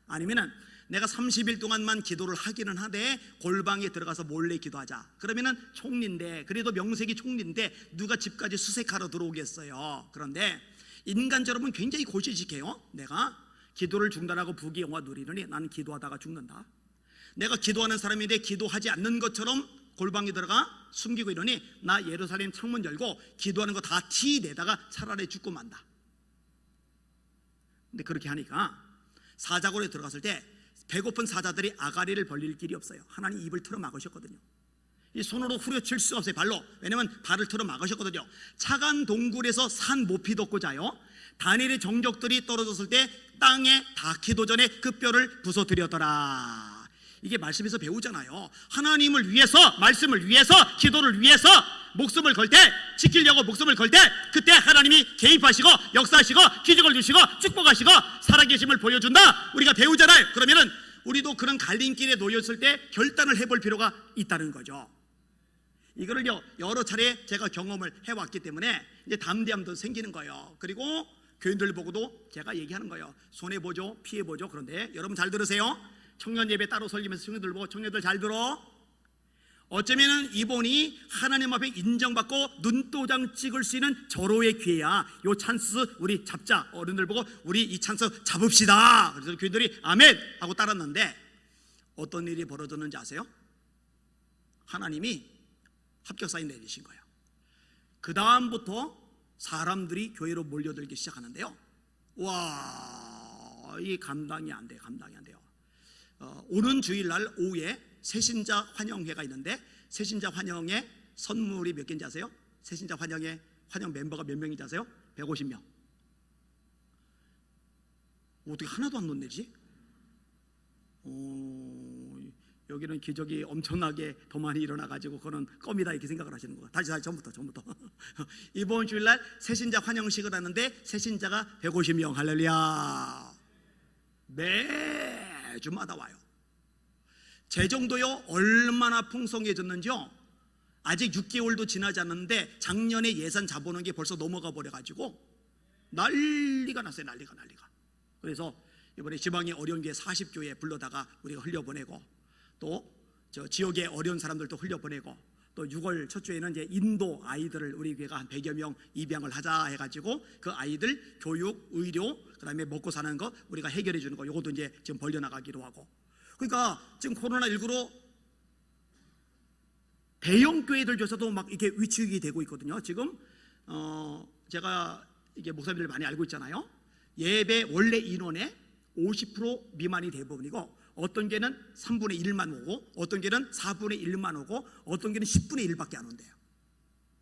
아니면은 내가 30일 동안만 기도를 하기는 하되 골방에 들어가서 몰래 기도하자. 그러면은 총리인데, 그래도 명색이 총리인데 누가 집까지 수색하러 들어오겠어요. 그런데 인간적으로는 굉장히 고지식해요. 내가 기도를 중단하고 부귀영화 누리느니 나는 기도하다가 죽는다. 내가 기도하는 사람인데 기도하지 않는 것처럼 골방에 들어가 숨기고 이러니 나 예루살렘 창문 열고 기도하는 거 다 티 내다가 차라리 죽고 만다. 근데 그렇게 하니까 사자굴에 들어갔을 때 배고픈 사자들이 아가리를 벌릴 길이 없어요. 하나님 입을 틀어 막으셨거든요. 이 손으로 후려칠 수 없어요. 발로. 왜냐면 발을 틀어 막으셨거든요. 차간 동굴에서 산 모피 덮고 자요. 다니엘의 정적들이 떨어졌을 때 땅에 닿기도 전에 그 뼈를 부서뜨렸더라. 이게 말씀에서 배우잖아요. 하나님을 위해서, 말씀을 위해서, 기도를 위해서 목숨을 걸 때, 지키려고 목숨을 걸 때 그때 하나님이 개입하시고 역사하시고 기적을 주시고 축복하시고 살아계심을 보여준다. 우리가 배우잖아요. 그러면은 우리도 그런 갈림길에 놓였을 때 결단을 해볼 필요가 있다는 거죠. 이거를요 여러 차례 제가 경험을 해왔기 때문에 이제 담대함도 생기는 거예요. 그리고 교인들 보고도 제가 얘기하는 거예요. 손해보죠, 피해보죠. 그런데 여러분 잘 들으세요. 청년 예배 따로 설리면서 청년들 보고, 청년들 잘 들어. 어쩌면은 이번이 하나님 앞에 인정받고 눈도장 찍을 수 있는 절호의 기회야. 요 찬스 우리 잡자. 어른들 보고 우리 이 찬스 잡읍시다. 그래서 교인들이 아멘 하고 따랐는데 어떤 일이 벌어졌는지 아세요? 하나님이 합격 사인 내리신 거예요. 그 다음부터 사람들이 교회로 몰려들기 시작하는데요. 와, 이게 감당이 안 돼요. 감당이 안 돼요. 오는 주일날 오후에 새신자 환영회가 있는데 새신자 환영회 선물이 몇 개인지 아세요? 새신자 환영회 환영 멤버가 몇 명인지 아세요? 150명. 어떻게 하나도 안 넣내지? 여기는 기적이 엄청나게 더 많이 일어나가지고 그거는 껌이다 이렇게 생각을 하시는 거예요. 다시 전부터 이번 주일날 새신자 환영식을 하는데 새신자가 150명. 할렐루야. 매주마다 와요. 제 정도요 얼마나 풍성해졌는지요. 아직 6개월도 지나지 않았는데 작년에 예산 잡아놓은 게 벌써 넘어가 버려가지고 난리가 났어요. 난리가. 그래서 이번에 지방의 어려운 교회 40교회 불러다가 우리가 흘려보내고 또 저 지역의 어려운 사람들도 흘려보내고 또 6월 첫 주에는 이제 인도 아이들을 우리 교회가 한 100여 명 입양을 하자 해가지고 그 아이들 교육, 의료, 그다음에 먹고 사는 거 우리가 해결해 주는 거 요것도 이제 지금 벌려나가기로 하고. 그러니까 지금 코로나19로 대형 교회들조차도 막 이렇게 위축이 되고 있거든요. 지금 제가 이게 목사님들 많이 알고 있잖아요. 예배 원래 인원의 50% 미만이 대부분이고 어떤 개는 3분의 1만 오고 어떤 개는 4분의 1만 오고 어떤 개는 10분의 1밖에 안 온대요.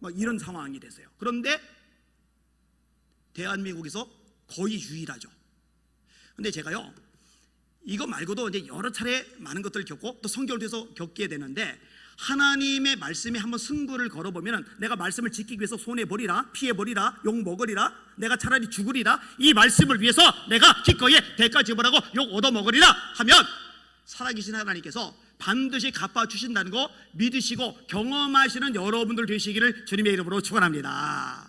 막 이런 상황이 됐어요. 그런데 대한민국에서 거의 유일하죠. 근데 제가요 이거 말고도 이제 여러 차례 많은 것들을 겪고 또 성경을 통해서 겪게 되는데 하나님의 말씀에 한번 승부를 걸어보면 내가 말씀을 지키기 위해서 손해버리라, 피해버리라, 욕먹으리라, 내가 차라리 죽으리라, 이 말씀을 위해서 내가 기꺼이 대가 지불하고 욕 얻어먹으리라 하면 살아계신 하나님께서 반드시 갚아주신다는 거 믿으시고 경험하시는 여러분들 되시기를 주님의 이름으로 축원합니다.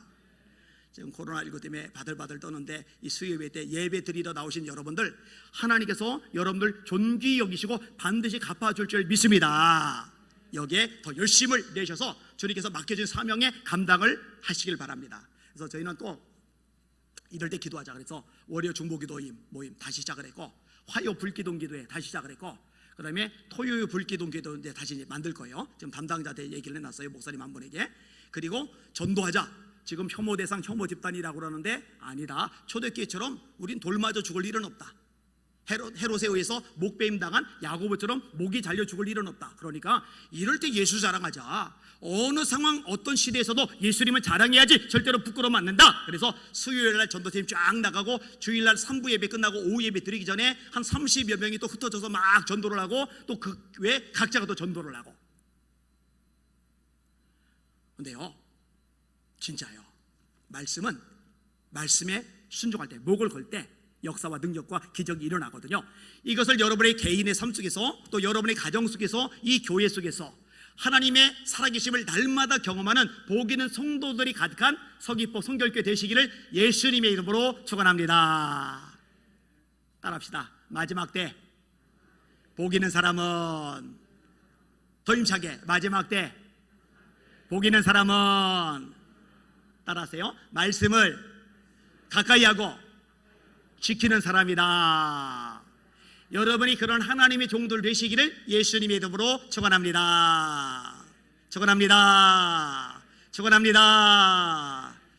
지금 코로나19 때문에 바들바들 떠는데 이 수요예배 때 예배 드리러 나오신 여러분들 하나님께서 여러분들 존귀 여기시고 반드시 갚아줄 줄 믿습니다. 여기에 더 열심을 내셔서 주님께서 맡겨진 사명에 감당을 하시길 바랍니다. 그래서 저희는 또 이럴 때 기도하자 그래서 월요 중보기도 모임 다시 시작을 했고 화요 불기도 기도회 다시 시작을 했고 그 다음에 토요일 불기도 기도 이제 다시 이제 만들 거예요. 지금 담당자한테 얘기를 해놨어요. 목사님 한 분에게. 그리고 전도하자. 지금 혐오 대상 혐오 집단이라고 그러는데 아니다. 초대교회처럼 우린 돌맞아 죽을 일은 없다. 헤롯에 의해서 목배임 당한 야고보처럼 목이 잘려 죽을 일은 없다. 그러니까 이럴 때 예수 자랑하자. 어느 상황 어떤 시대에서도 예수님을 자랑해야지 절대로 부끄러우면 안 된다. 그래서 수요일날 전도팀 쫙 나가고 주일날 3부 예배 끝나고 오후 예배 드리기 전에 한 30여 명이 또 흩어져서 막 전도를 하고 또 그 외에 각자가 또 전도를 하고. 근데요 진짜요 말씀은 말씀에 순종할 때 목을 걸 때 역사와 능력과 기적이 일어나거든요. 이것을 여러분의 개인의 삶 속에서 또 여러분의 가정 속에서 이 교회 속에서 하나님의 살아계심을 날마다 경험하는 복 있는 성도들이 가득한 서귀포 성결교회 되시기를 예수님의 이름으로 축원합니다. 따라합시다. 마지막 때 복 있는 사람은 더 힘차게 마지막 때 복 있는 사람은 따라하세요. 말씀을 가까이 하고 지키는 사람이다. 여러분이 그런 하나님의 종들 되시기를 예수님의 이름으로 축원합니다. 축원합니다. 축원합니다.